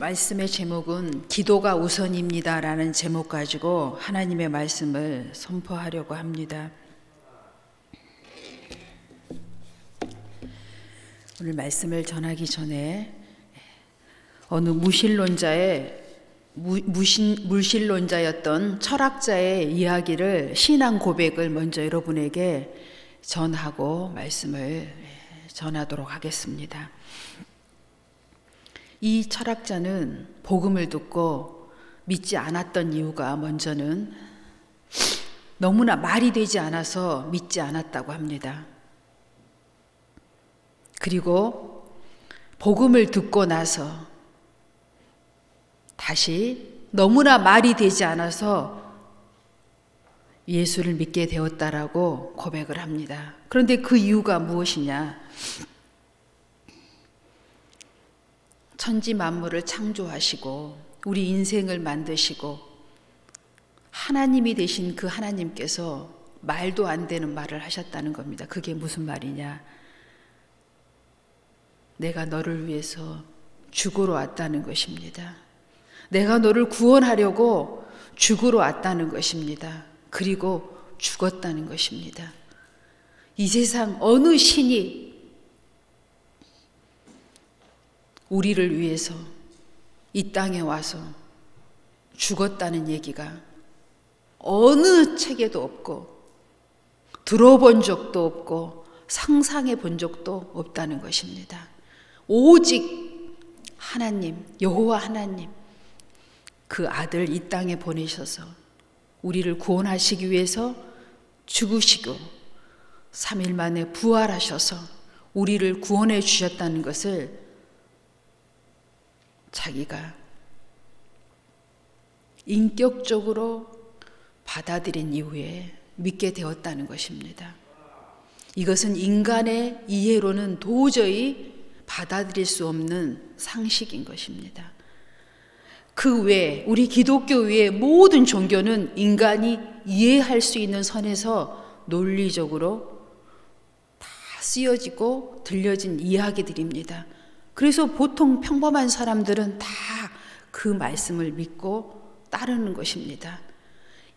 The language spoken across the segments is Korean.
말씀의 제목은 기도가 우선입니다 라는 제목 가지고 하나님의 말씀을 선포하려고 합니다. 오늘 말씀을 전하기 전에 어느 물실론자였던 철학자의 이야기를, 신앙 고백을 먼저 여러분에게 전하고 말씀을 전하도록 하겠습니다. 이 철학자는 복음을 듣고 믿지 않았던 이유가 먼저는 너무나 말이 되지 않아서 믿지 않았다고 합니다. 그리고 복음을 듣고 나서 다시 너무나 말이 되지 않아서 예수를 믿게 되었다라고 고백을 합니다. 그런데 그 이유가 무엇이냐? 천지 만물을 창조하시고 우리 인생을 만드시고 하나님이 되신 그 하나님께서 말도 안 되는 말을 하셨다는 겁니다. 그게 무슨 말이냐? 내가 너를 위해서 죽으러 왔다는 것입니다. 내가 너를 구원하려고 죽으러 왔다는 것입니다. 그리고 죽었다는 것입니다. 이 세상 어느 신이 우리를 위해서 이 땅에 와서 죽었다는 얘기가 어느 책에도 없고 들어본 적도 없고 상상해 본 적도 없다는 것입니다. 오직 하나님, 여호와 하나님, 그 아들 이 땅에 보내셔서 우리를 구원하시기 위해서 죽으시고 3일 만에 부활하셔서 우리를 구원해 주셨다는 것을 자기가 인격적으로 받아들인 이후에 믿게 되었다는 것입니다. 이것은 인간의 이해로는 도저히 받아들일 수 없는 상식인 것입니다. 그 외에 우리 기독교 외의 모든 종교는 인간이 이해할 수 있는 선에서 논리적으로 다 쓰여지고 들려진 이야기들입니다. 그래서 보통 평범한 사람들은 다 그 말씀을 믿고 따르는 것입니다.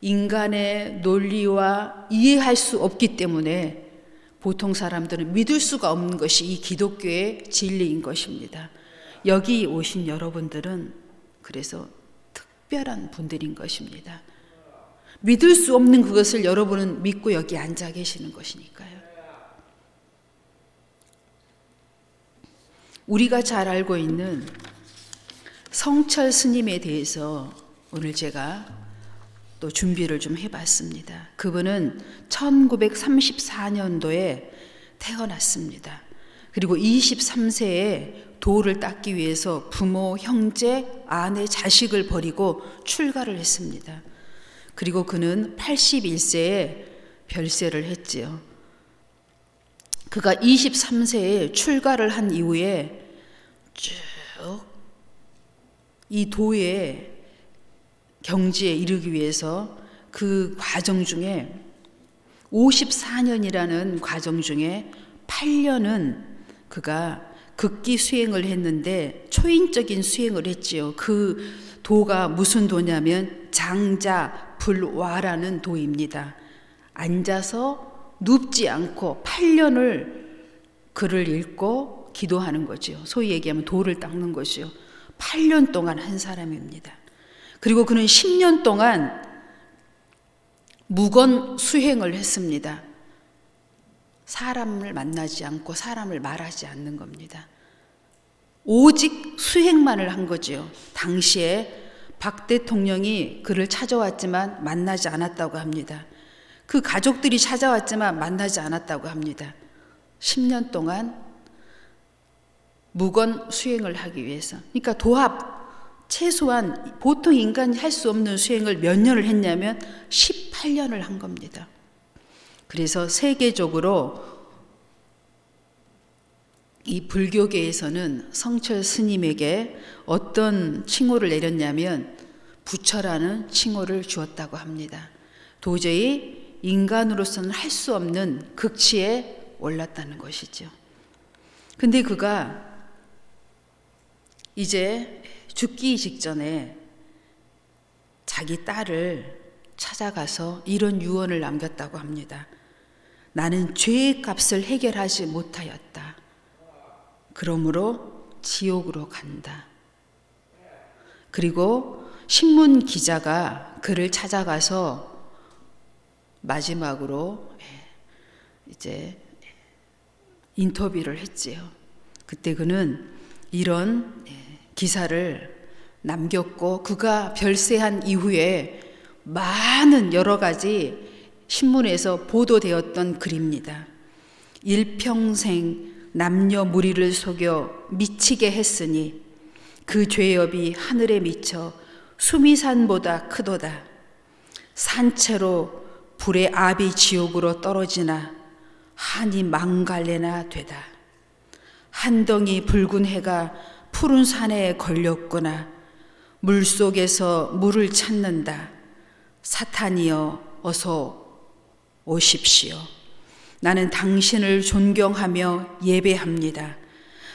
인간의 논리와 이해할 수 없기 때문에 보통 사람들은 믿을 수가 없는 것이 이 기독교의 진리인 것입니다. 여기 오신 여러분들은 그래서 특별한 분들인 것입니다. 믿을 수 없는 그것을 여러분은 믿고 여기 앉아 계시는 것이니까요. 우리가 잘 알고 있는 성철 스님에 대해서 오늘 제가 또 준비를 좀 해봤습니다. 그분은 1934년도에 태어났습니다. 그리고 23세에 도를 닦기 위해서 부모, 형제, 아내, 자식을 버리고 출가를 했습니다. 그리고 그는 81세에 별세를 했지요. 그가 23세에 출가를 한 이후에 쭉 이 도의 경지에 이르기 위해서 그 과정 중에 54년이라는 과정 중에 8년은 그가 극기 수행을 했는데 초인적인 수행을 했지요. 그 도가 무슨 도냐면 장자불와라는 도입니다. 앉아서 눕지 않고 8년을 글을 읽고 기도하는 거죠. 소위 얘기하면 도를 닦는 것이요. 8년 동안 한 사람입니다. 그리고 그는 10년 동안 무건 수행을 했습니다. 사람을 만나지 않고 사람을 말하지 않는 겁니다. 오직 수행만을 한 거죠. 당시에 박 대통령이 그를 찾아왔지만 만나지 않았다고 합니다. 그 가족들이 찾아왔지만 만나지 않았다고 합니다. 10년 동안 무건 수행을 하기 위해서. 그러니까 도합 최소한 보통 인간이 할 수 없는 수행을 몇 년을 했냐면 18년을 한 겁니다. 그래서 세계적으로 이 불교계에서는 성철 스님에게 어떤 칭호를 내렸냐면 부처라는 칭호를 주었다고 합니다. 도저히 인간으로서는 할 수 없는 극치에 올랐다는 것이죠. 근데 그가 이제 죽기 직전에 자기 딸을 찾아가서 이런 유언을 남겼다고 합니다. 나는 죄의 값을 해결하지 못하였다. 그러므로 지옥으로 간다. 그리고 신문 기자가 그를 찾아가서 마지막으로 이제 인터뷰를 했지요. 그때 그는 이런 기사를 남겼고, 그가 별세한 이후에 많은 여러 가지 신문에서 보도되었던 글입니다. 일평생 남녀 무리를 속여 미치게 했으니 그 죄업이 하늘에 미쳐 수미산보다 크도다. 산채로 불의 압이 지옥으로 떨어지나 한이 망갈래나 되다. 한 덩이 붉은 해가 푸른 산에 걸렸구나. 물속에서 물을 찾는다. 사탄이여 어서 오십시오. 나는 당신을 존경하며 예배합니다.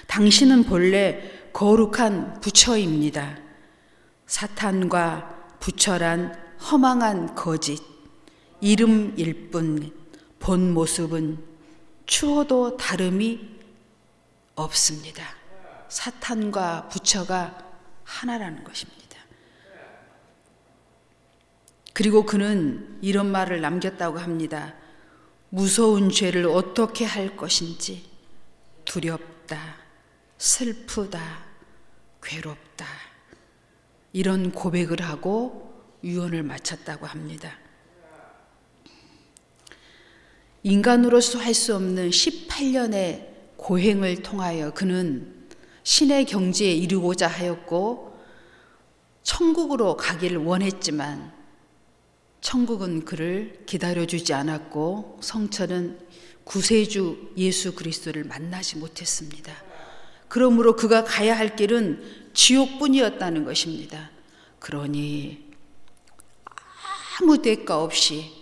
당신은 본래 거룩한 부처입니다. 사탄과 부처란 허망한 거짓, 이름일 뿐 본 모습은 추워도 다름이 없습니다. 사탄과 부처가 하나라는 것입니다. 그리고 그는 이런 말을 남겼다고 합니다. 무서운 죄를 어떻게 할 것인지 두렵다, 슬프다, 괴롭다. 이런 고백을 하고 유언을 마쳤다고 합니다. 인간으로서 할 수 없는 18년의 고행을 통하여 그는 신의 경지에 이르고자 하였고, 천국으로 가기를 원했지만 천국은 그를 기다려주지 않았고, 성천은 구세주 예수 그리스도를 만나지 못했습니다. 그러므로 그가 가야 할 길은 지옥뿐이었다는 것입니다. 그러니 아무 대가 없이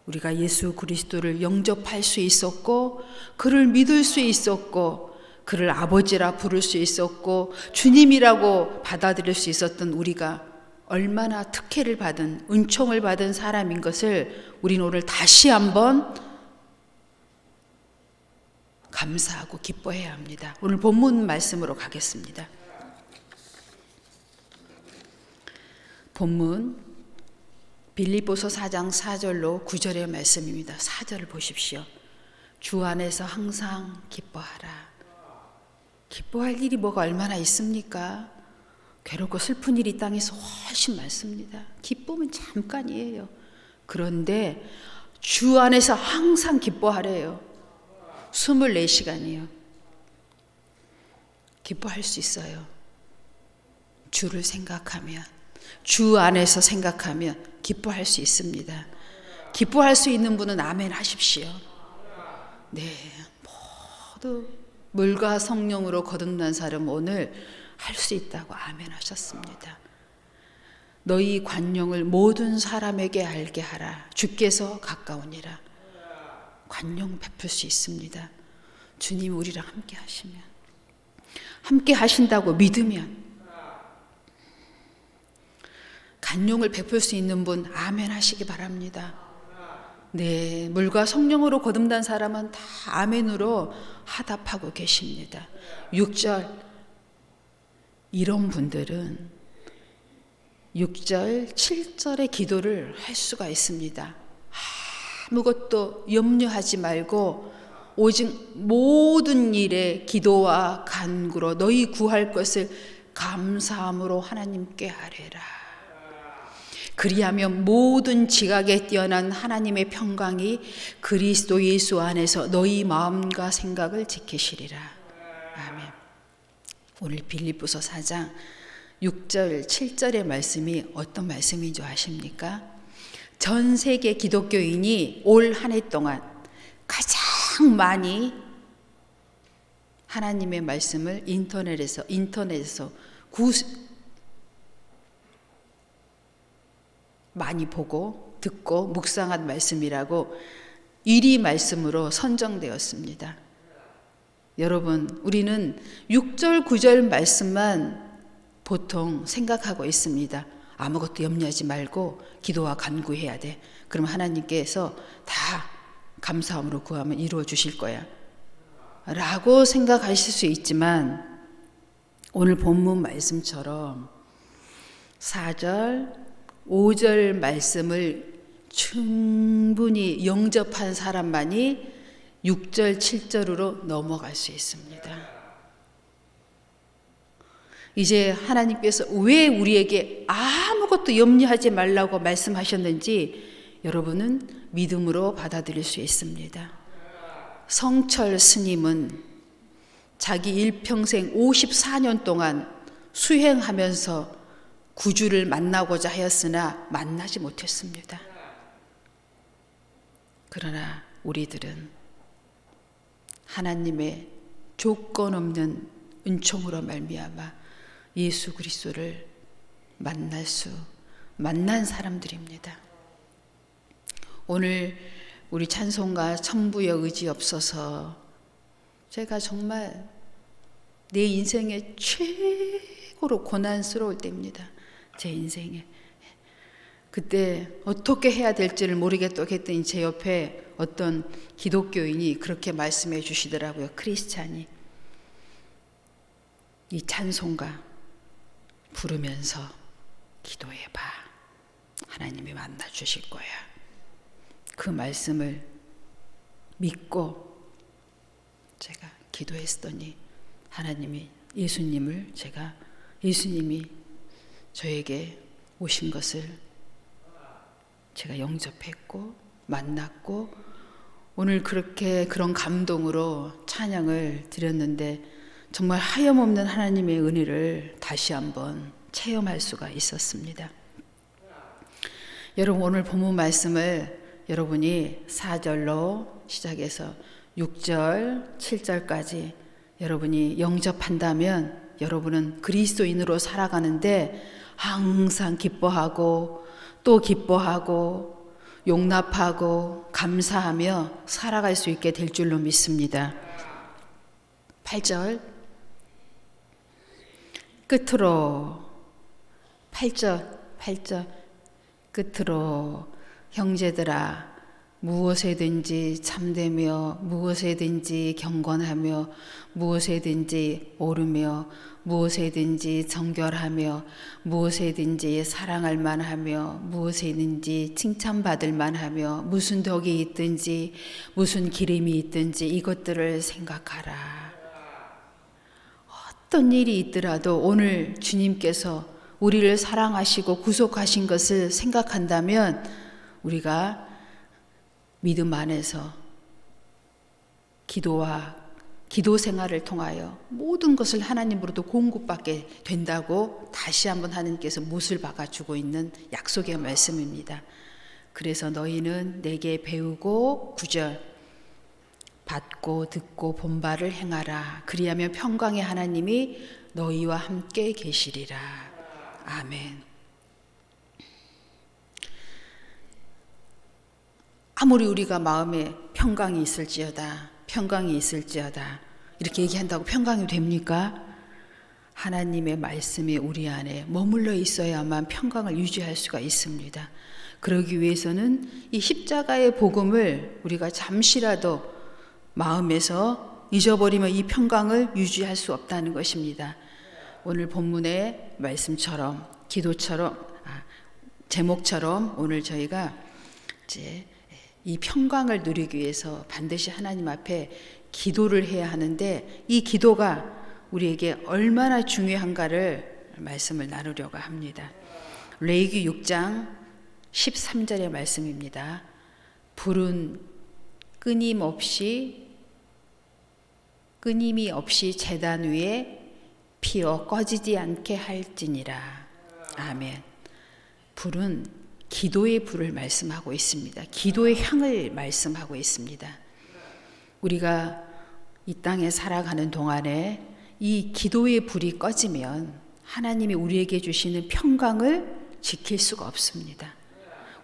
우리가 예수 그리스도를 영접할 수 있었고, 그를 믿을 수 있었고, 그를 아버지라 부를 수 있었고, 주님이라고 받아들일 수 있었던 우리가 얼마나 특혜를 받은, 은총을 받은 사람인 것을 우리는 오늘 다시 한번 감사하고 기뻐해야 합니다. 오늘 본문 말씀으로 가겠습니다. 본문 빌립보서 4장 4절로 9절의 말씀입니다. 4절을 보십시오. 주 안에서 항상 기뻐하라. 기뻐할 일이 뭐가 얼마나 있습니까? 괴롭고 슬픈 일이 땅에서 훨씬 많습니다. 기쁨은 잠깐이에요. 그런데 주 안에서 항상 기뻐하래요. 24시간이요. 기뻐할 수 있어요. 주를 생각하면, 주 안에서 생각하면 기뻐할 수 있습니다. 기뻐할 수 있는 분은 아멘 하십시오. 네, 모두 물과 성령으로 거듭난 사람 오늘 할 수 있다고 아멘 하셨습니다. 너희 관용을 모든 사람에게 알게 하라. 주께서 가까우니라. 관용 베풀 수 있습니다. 주님 우리랑 함께 하시면, 함께 하신다고 믿으면, 관용을 베풀 수 있는 분 아멘 하시기 바랍니다. 네, 물과 성령으로 거듭난 사람은 다 아멘으로 화답하고 계십니다. 6절, 이런 분들은 6절, 7절의 기도를 할 수가 있습니다. 아무것도 염려하지 말고 오직 모든 일에 기도와 간구로 너희 구할 것을 감사함으로 하나님께 아뢰라. 그리하면 모든 지각에 뛰어난 하나님의 평강이 그리스도 예수 안에서 너희 마음과 생각을 지키시리라. 아멘. 오늘 빌립보서 4장 6절, 7절의 말씀이 어떤 말씀인 줄 아십니까? 전 세계 기독교인이 올 한 해 동안 가장 많이 하나님의 말씀을 인터넷에서 많이 보고 듣고 묵상한 말씀이라고 1위 말씀으로 선정되었습니다. 여러분, 우리는 6절, 9절 말씀만 보통 생각하고 있습니다. 아무것도 염려하지 말고 기도와 간구해야 돼. 그럼 하나님께서 다 감사함으로 구하면 이루어 주실 거야 라고 생각하실 수 있지만, 오늘 본문 말씀처럼 4절, 5절 말씀을 충분히 영접한 사람만이 6절, 7절으로 넘어갈 수 있습니다. 이제 하나님께서 왜 우리에게 아무것도 염려하지 말라고 말씀하셨는지 여러분은 믿음으로 받아들일 수 있습니다. 성철 스님은 자기 일평생 54년 동안 수행하면서 구주를 만나고자 하였으나 만나지 못했습니다. 그러나 우리들은 하나님의 조건 없는 은총으로 말미암아 예수 그리스도를 만난 사람들입니다. 오늘 우리 찬송가 천부의 의지 없어서 제가 정말 내 인생의 최고로 고난스러울 때입니다. 제 인생에. 그때 어떻게 해야 될지를 모르겠다고 했더니 제 옆에 어떤 기독교인이 그렇게 말씀해 주시더라고요. 크리스찬이. 이 찬송가 부르면서 기도해봐. 하나님이 만나 주실 거야. 그 말씀을 믿고 제가 기도했더니 예수님이 저에게 오신 것을 제가 영접했고 만났고, 오늘 그런 감동으로 찬양을 드렸는데 정말 하염없는 하나님의 은혜를 다시 한번 체험할 수가 있었습니다. 여러분, 오늘 본문 말씀을 여러분이 4절로 시작해서 6절, 7절까지 여러분이 영접한다면 여러분은 그리스도인으로 살아가는데 항상 기뻐하고 또 기뻐하고 용납하고 감사하며 살아갈 수 있게 될 줄로 믿습니다. 8절 끝으로 8절 끝으로 형제들아, 무엇에든지 참되며 무엇에든지 경건하며 무엇에든지 옳으며 무엇에든지 정결하며 무엇에든지 사랑할 만하며 무엇에든지 칭찬받을 만하며 무슨 덕이 있든지 무슨 기름이 있든지 이것들을 생각하라. 어떤 일이 있더라도 오늘 주님께서 우리를 사랑하시고 구속하신 것을 생각한다면 우리가 믿음 안에서 기도 생활을 통하여 모든 것을 하나님으로부터 공급받게 된다고 다시 한번 하나님께서 못을 박아주고 있는 약속의 말씀입니다. 그래서 너희는 내게 배우고 9절 받고 듣고 본 바를 행하라. 그리하면 평강의 하나님이 너희와 함께 계시리라. 아멘. 아무리 우리가 마음에 평강이 있을지어다 이렇게 얘기한다고 평강이 됩니까? 하나님의 말씀이 우리 안에 머물러 있어야만 평강을 유지할 수가 있습니다. 그러기 위해서는 이 십자가의 복음을 우리가 잠시라도 마음에서 잊어버리면 이 평강을 유지할 수 없다는 것입니다. 오늘 본문의 말씀처럼 제목처럼 오늘 저희가 이제 이 평강을 누리기 위해서 반드시 하나님 앞에 기도를 해야 하는데, 이 기도가 우리에게 얼마나 중요한가를 말씀을 나누려고 합니다. 레위기 6장 13절의 말씀입니다. 불은 끊임이 없이 제단 위에 피어 꺼지지 않게 할지니라. 아멘. 불은 기도의 불을 말씀하고 있습니다. 기도의 향을 말씀하고 있습니다. 우리가 이 땅에 살아가는 동안에 이 기도의 불이 꺼지면 하나님이 우리에게 주시는 평강을 지킬 수가 없습니다.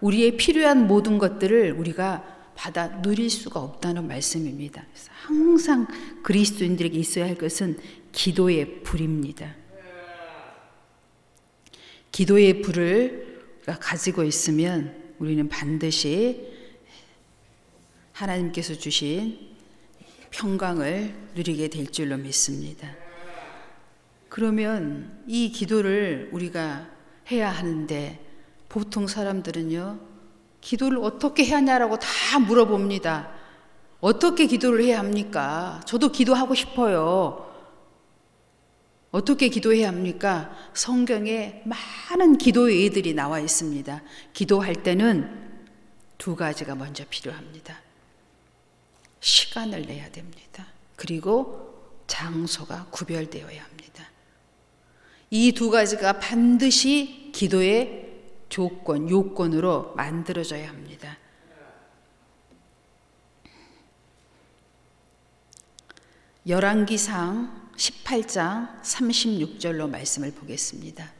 우리의 필요한 모든 것들을 우리가 받아 누릴 수가 없다는 말씀입니다. 그래서 항상 그리스도인들에게 있어야 할 것은 기도의 불입니다. 기도의 불을 가지고 있으면 우리는 반드시 하나님께서 주신 평강을 누리게 될 줄로 믿습니다. 그러면 이 기도를 우리가 해야 하는데 보통 사람들은요, 기도를 어떻게 해야 하냐라고 다 물어봅니다. 어떻게 기도를 해야 합니까? 저도 기도하고 싶어요. 어떻게 기도해야 합니까? 성경에 많은 기도의 예들이 나와 있습니다. 기도할 때는 두 가지가 먼저 필요합니다. 시간을 내야 됩니다. 그리고 장소가 구별되어야 합니다. 이 두 가지가 반드시 기도의 요건으로 만들어져야 합니다. 열왕기상 18장 36절로 말씀을 보겠습니다.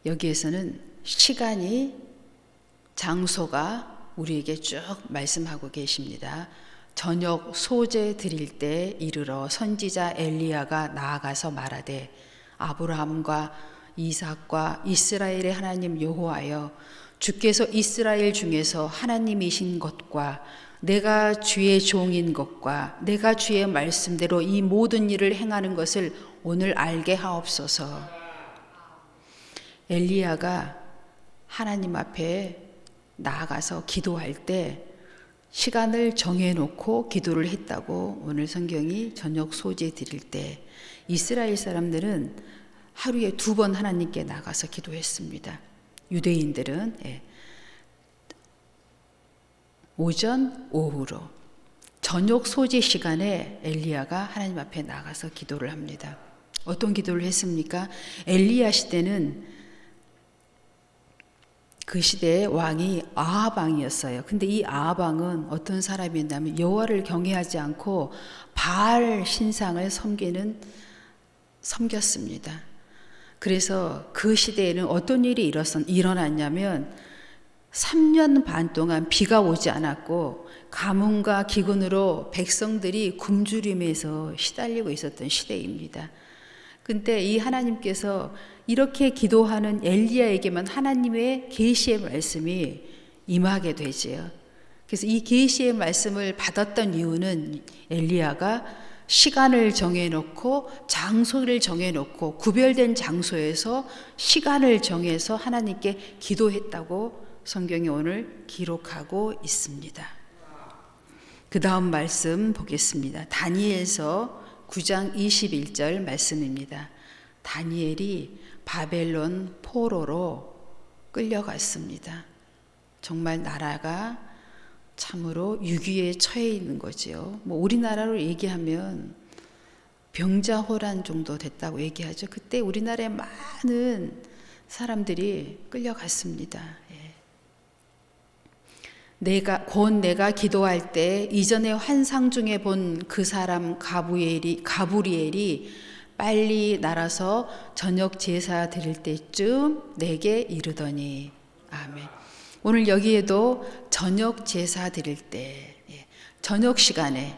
여기에서는 시간이, 장소가 우리에게 쭉 말씀하고 계십니다. 저녁 소제 드릴 때 이르러 선지자 엘리야가 나아가서 말하되 아브라함과 이삭과 이스라엘의 하나님 여호와여, 주께서 이스라엘 중에서 하나님이신 것과 내가 주의 종인 것과 내가 주의 말씀대로 이 모든 일을 행하는 것을 오늘 알게 하옵소서. 엘리야가 하나님 앞에 나아가서 기도할 때 시간을 정해놓고 기도를 했다고 오늘 성경이 저녁 소제 드릴 때 이스라엘 사람들은 하루에 2번 하나님께 나가서 기도했습니다. 유대인들은 오전, 오후로 저녁 소제 시간에 엘리야가 하나님 앞에 나가서 기도를 합니다. 어떤 기도를 했습니까? 엘리야 시대는 그 시대의 왕이 아합 왕이었어요. 근데 이 아합 왕은 어떤 사람이었냐면 여호와를 경외하지 않고 바알 신상을 섬겼습니다. 그래서 그 시대에는 어떤 일이 일어났냐면 3년 반 동안 비가 오지 않았고 가뭄과 기근으로 백성들이 굶주림에서 시달리고 있었던 시대입니다. 근데 이 하나님께서 이렇게 기도하는 엘리야에게만 하나님의 계시의 말씀이 임하게 되지요. 그래서 이 계시의 말씀을 받았던 이유는 엘리야가 시간을 정해놓고 장소를 정해놓고 구별된 장소에서 시간을 정해서 하나님께 기도했다고 성경이 오늘 기록하고 있습니다. 그 다음 말씀 보겠습니다. 다니엘서 9장 21절 말씀입니다. 다니엘이 바벨론 포로로 끌려갔습니다. 정말 나라가 참으로 위기에 처해 있는 거지요. 우리나라로 얘기하면 병자호란 정도 됐다고 얘기하죠. 그때 우리나라에 많은 사람들이 끌려갔습니다. 내가 기도할 때 이전에 환상 중에 본 그 사람 가브리엘이 빨리 날아서 저녁 제사 드릴 때쯤 내게 이르더니. 아멘. 오늘 여기에도 저녁 제사 드릴 때, 저녁 시간에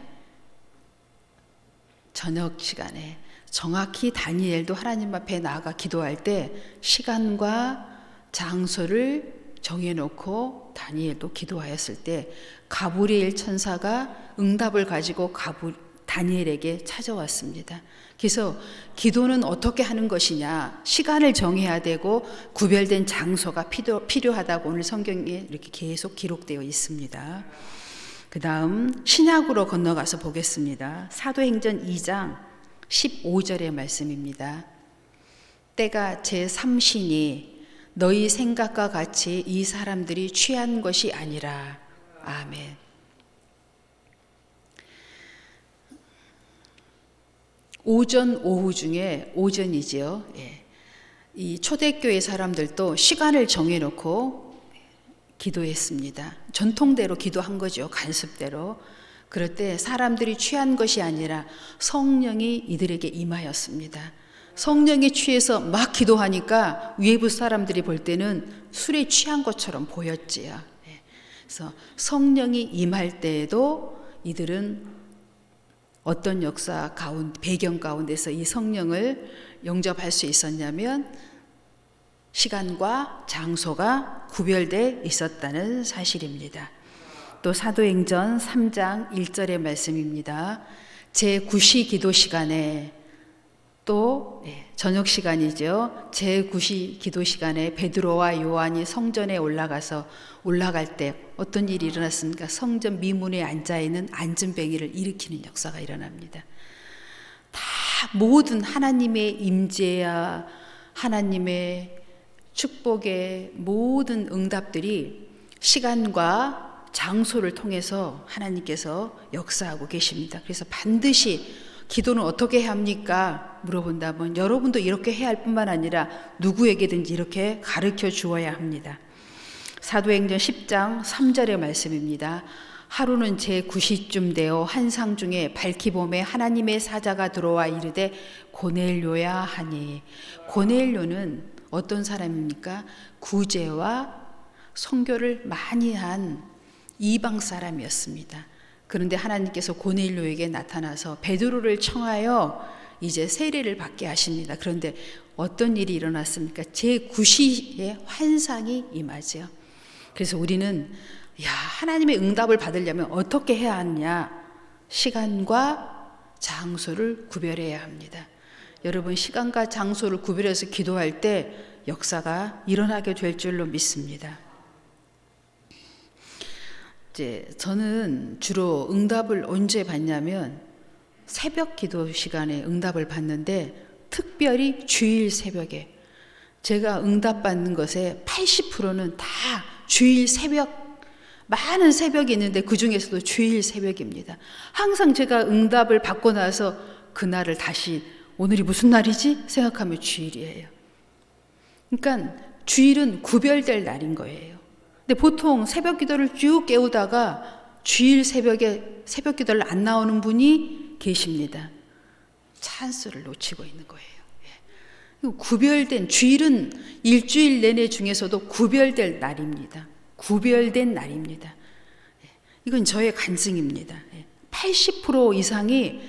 정확히 다니엘도 하나님 앞에 나아가 기도할 때 시간과 장소를 정해놓고 다니엘도 기도하였을 때 가브리엘 천사가 응답을 가지고 다니엘에게 찾아왔습니다. 그래서 기도는 어떻게 하는 것이냐, 시간을 정해야 되고 구별된 장소가 필요하다고 오늘 성경에 이렇게 계속 기록되어 있습니다. 그 다음 신약으로 건너가서 보겠습니다. 사도행전 2장 15절의 말씀입니다. 때가 제3신이 너희 생각과 같이 이 사람들이 취한 것이 아니라. 아멘. 오전, 오후 중에 오전이지요. 이 초대교회 사람들도 시간을 정해놓고 기도했습니다. 전통대로 기도한 거죠. 간습대로. 그럴 때 사람들이 취한 것이 아니라 성령이 이들에게 임하였습니다. 성령에 취해서 막 기도하니까 외부 사람들이 볼 때는 술에 취한 것처럼 보였지요. 그래서 성령이 임할 때에도 이들은 어떤 배경 가운데서 이 성령을 영접할 수 있었냐면 시간과 장소가 구별되어 있었다는 사실입니다. 또 사도행전 3장 1절의 말씀입니다. 제9시 기도 시간에 또 저녁 시간이죠. 제9시 기도 시간에 베드로와 요한이 성전에 올라갈 때 어떤 일이 일어났습니까? 성전 미문에 앉아있는 안진뱅이를 일으키는 역사가 일어납니다. 다 모든 하나님의 임재야 하나님의 축복의 모든 응답들이 시간과 장소를 통해서 하나님께서 역사하고 계십니다. 그래서 반드시 기도는 어떻게 해야 합니까? 물어본다면 여러분도 이렇게 해야 할 뿐만 아니라 누구에게든지 이렇게 가르쳐 주어야 합니다. 사도행전 10장 3절의 말씀입니다. 하루는 제9시쯤 되어 한상 중에 밝히 봄에 하나님의 사자가 들어와 이르되 고넬료야 하니, 고넬료는 어떤 사람입니까? 구제와 선교를 많이 한 이방 사람이었습니다. 그런데 하나님께서 고넬료에게 나타나서 베드로를 청하여 이제 세례를 받게 하십니다. 그런데 어떤 일이 일어났습니까? 제9시에 환상이 임하죠. 그래서 우리는 하나님의 응답을 받으려면 어떻게 해야 하느냐? 시간과 장소를 구별해야 합니다. 여러분, 시간과 장소를 구별해서 기도할 때 역사가 일어나게 될 줄로 믿습니다. 저는 주로 응답을 언제 받냐면 새벽 기도 시간에 응답을 받는데, 특별히 주일 새벽에 제가 응답받는 것의 80%는 다 주일 새벽, 많은 새벽이 있는데 그 중에서도 주일 새벽입니다. 항상 제가 응답을 받고 나서 그날을 다시 오늘이 무슨 날이지? 생각하면 주일이에요. 그러니까 주일은 구별될 날인 거예요. 근데 보통 새벽 기도를 쭉 깨우다가 주일 새벽에 새벽 기도를 안 나오는 분이 계십니다. 찬스를 놓치고 있는 거예요. 구별된, 주일은 일주일 내내 중에서도 구별될 날입니다. 구별된 날입니다. 이건 저의 간증입니다. 80% 이상이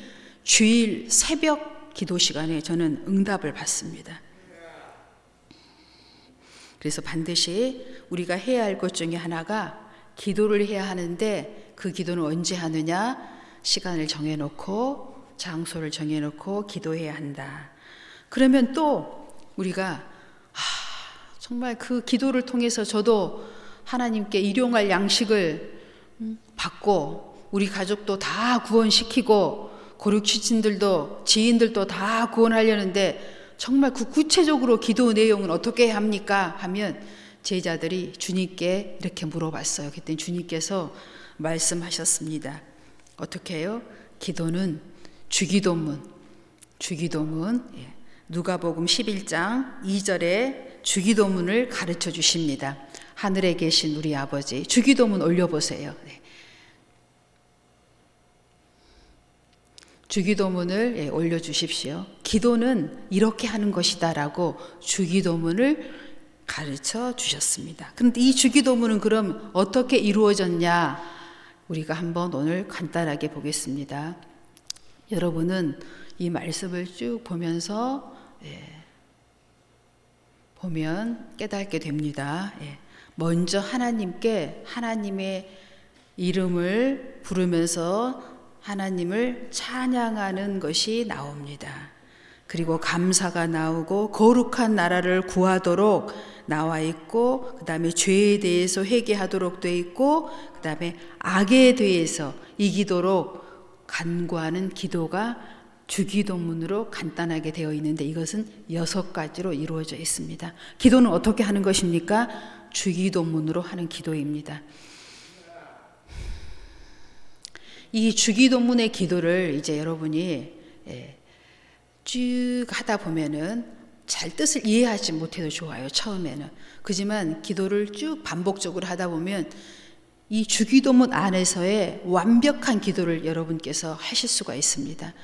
주일 새벽 기도 시간에 저는 응답을 받습니다. 그래서 반드시 우리가 해야 할 것 중에 하나가 기도를 해야 하는데, 그 기도는 언제 하느냐? 시간을 정해놓고 장소를 정해놓고 기도해야 한다. 그러면 또 우리가 정말 그 기도를 통해서 저도 하나님께 일용할 양식을 받고 우리 가족도 다 구원시키고 고륙지친들도 지인들도 다 구원하려는데, 정말 그 구체적으로 기도 내용은 어떻게 해야 합니까? 하면 제자들이 주님께 이렇게 물어봤어요. 그때 주님께서 말씀하셨습니다. 어떻게 해요? 기도는 주기도문, 누가복음 11장 2절에 주기도문을 가르쳐 주십니다. 하늘에 계신 우리 아버지, 주기도문 올려보세요. 주기도문을 올려주십시오. 기도는 이렇게 하는 것이다라고 주기도문을 가르쳐 주셨습니다. 그런데 이 주기도문은 그럼 어떻게 이루어졌냐? 우리가 한번 오늘 간단하게 보겠습니다. 여러분은 이 말씀을 쭉 보면서 보면 깨닫게 됩니다. 먼저 하나님께 하나님의 이름을 부르면서 하나님을 찬양하는 것이 나옵니다. 그리고 감사가 나오고 거룩한 나라를 구하도록 나와 있고, 그 다음에 죄에 대해서 회개하도록 돼 있고, 그 다음에 악에 대해서 이기도록 간구하는 기도가 주기도문으로 간단하게 되어 있는데, 이것은 6가지로 이루어져 있습니다. 기도는 어떻게 하는 것입니까? 주기도문으로 하는 기도입니다. 이 주기도문의 기도를 이제 여러분이 쭉 하다 보면은 잘 뜻을 이해하지 못해도 좋아요, 처음에는. 그렇지만 기도를 쭉 반복적으로 하다 보면 이 주기도문 안에서의 완벽한 기도를 여러분께서 하실 수가 있습니다.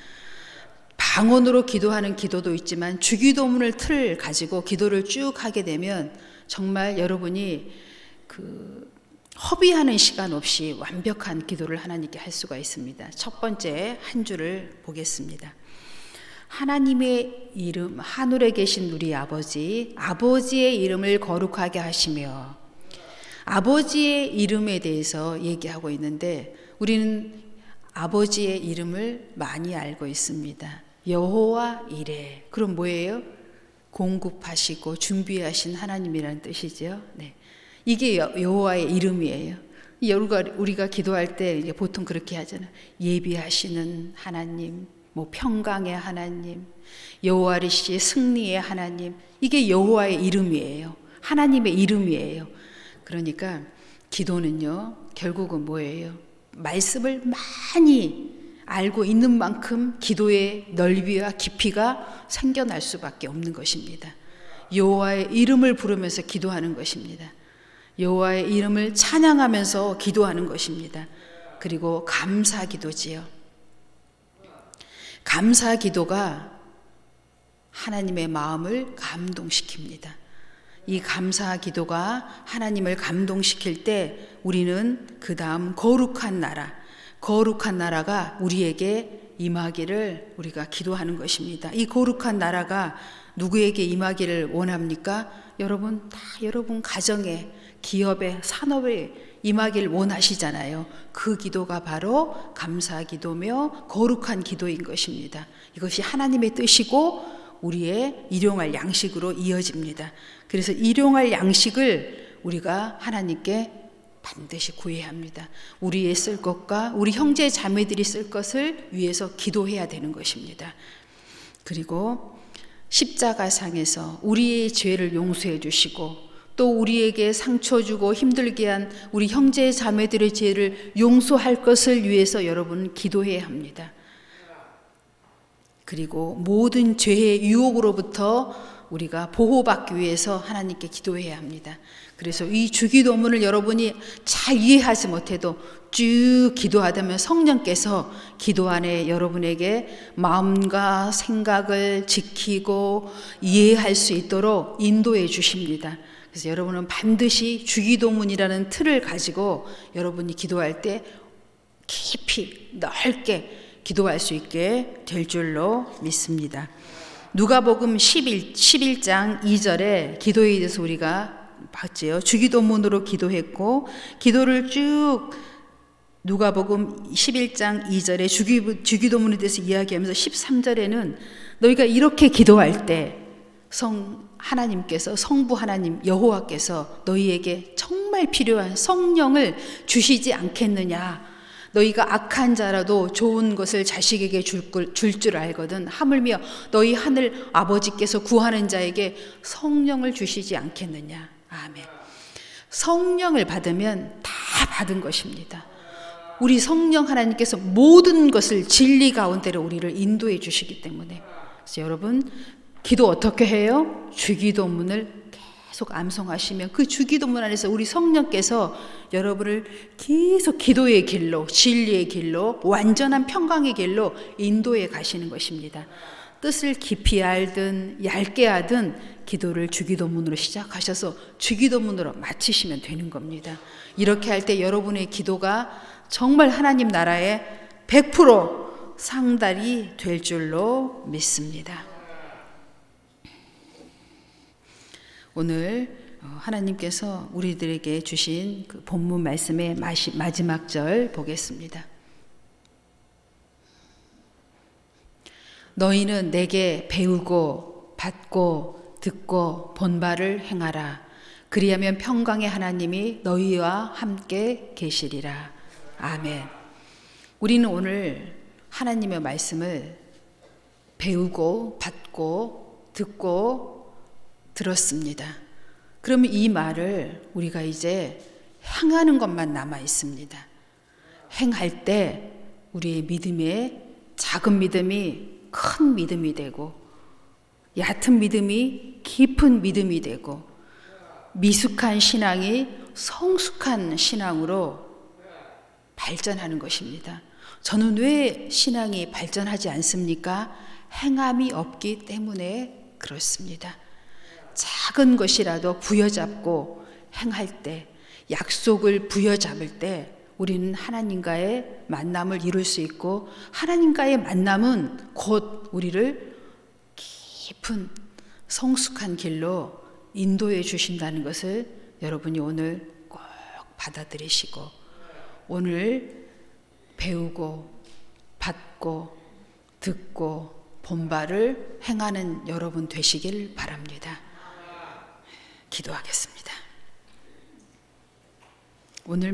방언으로 기도하는 기도도 있지만 주기도문을 틀 가지고 기도를 쭉 하게 되면 정말 여러분이 허비하는 시간 없이 완벽한 기도를 하나님께 할 수가 있습니다. 첫 번째 한 줄을 보겠습니다. 하나님의 이름, 하늘에 계신 우리 아버지, 아버지의 이름을 거룩하게 하시며, 아버지의 이름에 대해서 얘기하고 있는데 우리는 아버지의 이름을 많이 알고 있습니다. 여호와 이레. 그럼 뭐예요? 공급하시고 준비하신 하나님이라는 뜻이죠. 네. 이게 여호와의 이름이에요. 우리가 기도할 때 보통 그렇게 하잖아요. 예비하시는 하나님, 뭐 평강의 하나님, 여호와리시의 승리의 하나님. 이게 여호와의 이름이에요. 하나님의 이름이에요. 그러니까 기도는요, 결국은 뭐예요? 말씀을 많이 알고 있는 만큼 기도의 넓이와 깊이가 생겨날 수밖에 없는 것입니다. 여호와의 이름을 부르면서 기도하는 것입니다. 여호와의 이름을 찬양하면서 기도하는 것입니다. 그리고 감사 기도지요. 감사 기도가 하나님의 마음을 감동시킵니다. 이 감사 기도가 하나님을 감동시킬 때 우리는 그 다음 거룩한 나라가 우리에게 임하기를 우리가 기도하는 것입니다. 이 거룩한 나라가 누구에게 임하기를 원합니까? 여러분 가정에, 기업에, 산업에 임하기를 원하시잖아요. 그 기도가 바로 감사 기도며 거룩한 기도인 것입니다. 이것이 하나님의 뜻이고 우리의 일용할 양식으로 이어집니다. 그래서 일용할 양식을 우리가 하나님께 반드시 구해야 합니다. 우리의 쓸 것과 우리 형제 자매들이 쓸 것을 위해서 기도해야 되는 것입니다. 그리고 십자가상에서 우리의 죄를 용서해 주시고 또 우리에게 상처 주고 힘들게 한 우리 형제 자매들의 죄를 용서할 것을 위해서 여러분 기도해야 합니다. 그리고 모든 죄의 유혹으로부터 우리가 보호받기 위해서 하나님께 기도해야 합니다. 그래서 이 주기도문을 여러분이 잘 이해하지 못해도 쭉 기도하다면 성령께서 기도 안에 여러분에게 마음과 생각을 지키고 이해할 수 있도록 인도해 주십니다. 그래서 여러분은 반드시 주기도문이라는 틀을 가지고 여러분이 기도할 때 깊이 넓게 기도할 수 있게 될 줄로 믿습니다. 누가복음 11장 2절에 기도에 대해서 우리가 봤지요. 주기도문으로 기도했고 기도를 쭉 누가복음 11장 2절에 주기도문에 대해서 이야기하면서 13절에는 너희가 이렇게 기도할 때 하나님께서 성부 하나님 여호와께서 너희에게 정말 필요한 성령을 주시지 않겠느냐. 너희가 악한 자라도 좋은 것을 자식에게 줄 알거든 하물며 너희 하늘 아버지께서 구하는 자에게 성령을 주시지 않겠느냐. 아멘. 성령을 받으면 다 받은 것입니다. 우리 성령 하나님께서 모든 것을 진리 가운데로 우리를 인도해 주시기 때문에 그래서 여러분 기도 어떻게 해요? 주기도문을 계속 암송하시면 그 주기도문 안에서 우리 성령께서 여러분을 계속 기도의 길로, 진리의 길로, 완전한 평강의 길로 인도해 가시는 것입니다. 뜻을 깊이 알든 얇게 하든 기도를 주기도문으로 시작하셔서 주기도문으로 마치시면 되는 겁니다. 이렇게 할 때 여러분의 기도가 정말 하나님 나라에 100% 상달이 될 줄로 믿습니다. 오늘 하나님께서 우리들에게 주신 그 본문 말씀의 마지막 절 보겠습니다. 너희는 내게 배우고 받고 듣고 본 바를 행하라. 그리하면 평강의 하나님이 너희와 함께 계시리라. 아멘. 우리는 오늘 하나님의 말씀을 배우고 받고 듣고 들었습니다. 그러면 이 말을 우리가 이제 행하는 것만 남아 있습니다. 행할 때 우리의 믿음에 작은 믿음이 큰 믿음이 되고 얕은 믿음이 깊은 믿음이 되고 미숙한 신앙이 성숙한 신앙으로 발전하는 것입니다. 저는 왜 신앙이 발전하지 않습니까? 행함이 없기 때문에 그렇습니다. 작은 것이라도 부여잡고 행할 때, 약속을 부여잡을 때 우리는 하나님과의 만남을 이룰 수 있고 하나님과의 만남은 곧 우리를 깊은 성숙한 길로 인도해 주신다는 것을 여러분이 오늘 꼭 받아들이시고 오늘 배우고 받고 듣고 본바를 행하는 여러분 되시길 바랍니다. 기도하겠습니다. 오늘